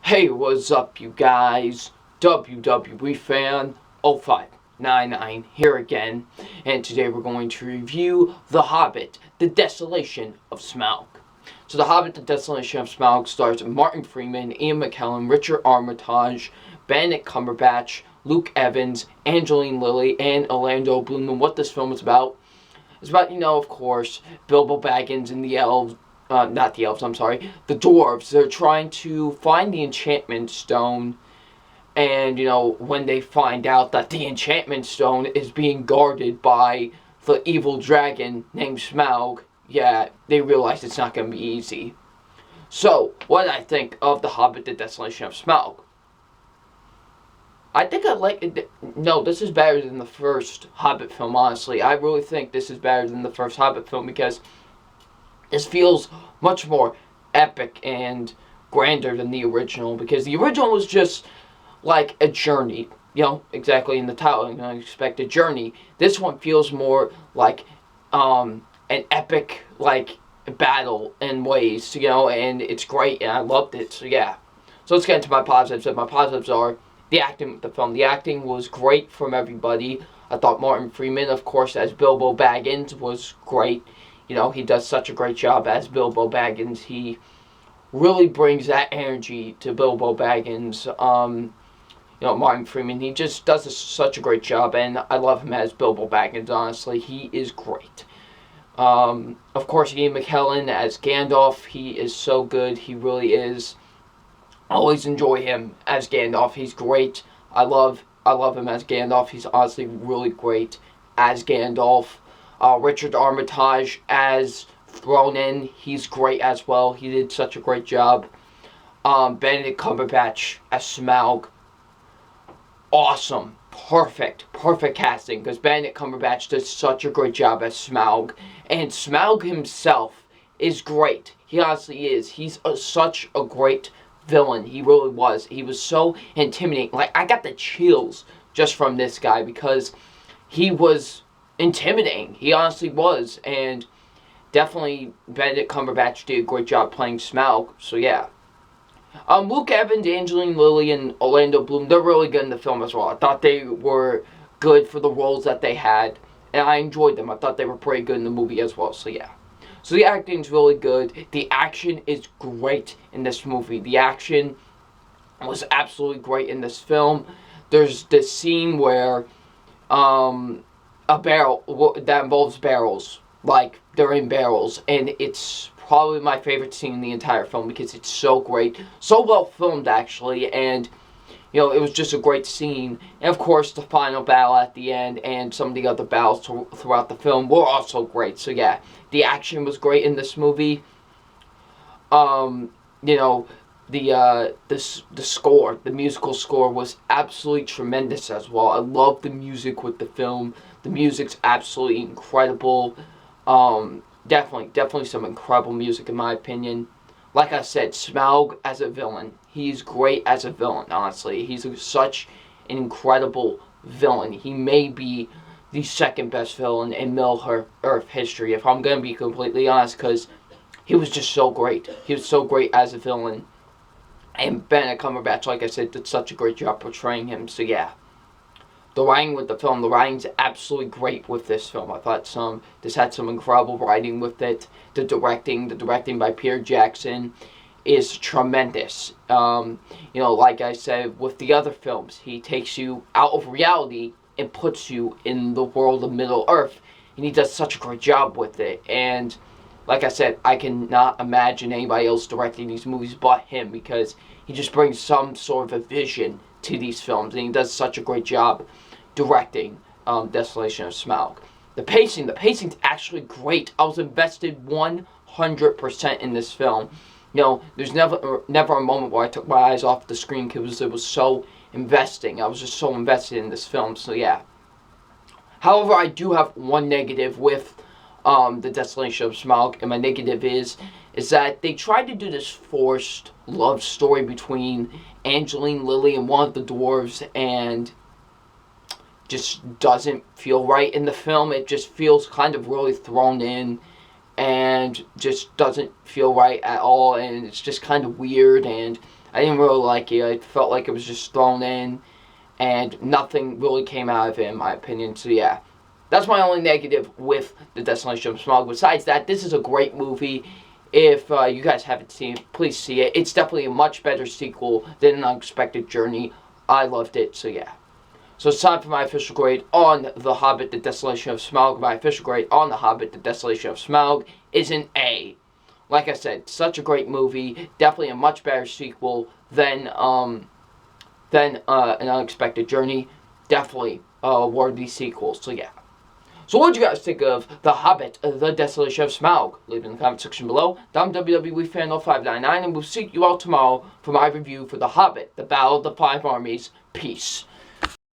Hey, what's up, you guys? WWE fan 0599 here again, and today we're going to review The Hobbit, The Desolation of Smaug. So, The Hobbit, The Desolation of Smaug stars Martin Freeman, Ian McKellen, Richard Armitage, Benedict Cumberbatch, Luke Evans, Angeline Lilly, and Orlando Bloom. And what this film is about of course, Bilbo Baggins and the elves. Not the elves, I'm sorry. The dwarves. They're trying to find the enchantment stone. And, when they find out that the enchantment stone is being guarded by the evil dragon named Smaug, they realize it's not going to be easy. So, what did I think of The Hobbit, The Desolation of Smaug? I think I like it. No, this is better than the first Hobbit film, honestly. I really think this is better than the first Hobbit film because this feels much more epic and grander than the original, because the original was just like a journey, exactly in the title, I expect a journey. This one feels more like an epic, like, battle in ways, and it's great, and I loved it, so yeah. So let's get into my positives, and my positives are the acting with the film. The acting was great from everybody. I thought Martin Freeman, of course, as Bilbo Baggins was great. He does such a great job as Bilbo Baggins. He really brings that energy to Bilbo Baggins. Martin Freeman, he just does such a great job, and I love him as Bilbo Baggins, honestly. He is great. Of course, Ian McKellen as Gandalf, he is so good. He really is. I always enjoy him as Gandalf. He's great. I love him as Gandalf. He's honestly really great as Gandalf. Richard Armitage as Ronan, he's great as well. He did such a great job. Benedict Cumberbatch as Smaug, awesome, perfect casting, because Benedict Cumberbatch does such a great job as Smaug, and Smaug himself is great. He honestly is. He's such a great villain. He really was. He was so intimidating. Like, I got the chills just from this guy because he was intimidating. He honestly was, and definitely Benedict Cumberbatch did a great job playing Smaug, so yeah. Luke Evans, Angeline Lilly, and Orlando Bloom, they're really good in the film as well. I thought they were good for the roles that they had, and I enjoyed them. I thought they were pretty good in the movie as well, so yeah. So the acting's really good. The action is great in this movie. The action was absolutely great in this film. There's this scene where a barrel that involves barrels, like they're in barrels, and it's probably my favorite scene in the entire film because it's so great, so well filmed actually, and it was just a great scene. And of course, the final battle at the end and some of the other battles throughout the film were also great. So yeah, the action was great in this movie. The score, the musical score was absolutely tremendous as well. I love the music with the film. The music's absolutely incredible. Definitely some incredible music in my opinion. Like I said, Smaug as a villain, he's great as a villain, honestly. He's such an incredible villain. He may be the second best villain in Middle-earth history, if I'm going to be completely honest, because he was just so great. He was so great as a villain. And Benedict Cumberbatch, like I said, did such a great job portraying him, so yeah. The writing with the film, the writing's absolutely great with this film. I thought this had some incredible writing with it. The directing by Peter Jackson is tremendous. Like I said, with the other films, he takes you out of reality and puts you in the world of Middle-earth, and he does such a great job with it. And like I said, I cannot imagine anybody else directing these movies but him, because he just brings some sort of a vision to these films, and he does such a great job directing Desolation of Smaug. The pacing's actually great. I was invested 100% in this film. There's never a moment where I took my eyes off the screen because it was so investing. I was just so invested in this film, so yeah. However, I do have one negative with the Desolation of Smaug, and my negative is that they tried to do this forced love story between Angeline Lilly and one of the dwarves, and just doesn't feel right in the film. It just feels kind of really thrown in, and just doesn't feel right at all, and it's just kind of weird, and I didn't really like it. I felt like it was just thrown in, and nothing really came out of it, in my opinion. So yeah, that's my only negative with the Desolation of Smaug. Besides that, this is a great movie. If you guys haven't seen it, please see it. It's definitely a much better sequel than An Unexpected Journey. I loved it, so yeah. So it's time for my official grade on The Hobbit, The Desolation of Smaug. My official grade on The Hobbit, The Desolation of Smaug is an A. Like I said, such a great movie. Definitely a much better sequel than An Unexpected Journey. Definitely a worthy sequel, so yeah. So what do you guys think of The Hobbit, The Desolation of Smaug? Leave it in the comment section below. I'm WWE Fan 0599, and we'll see you all tomorrow for my review for The Hobbit, The Battle of the Five Armies. Peace.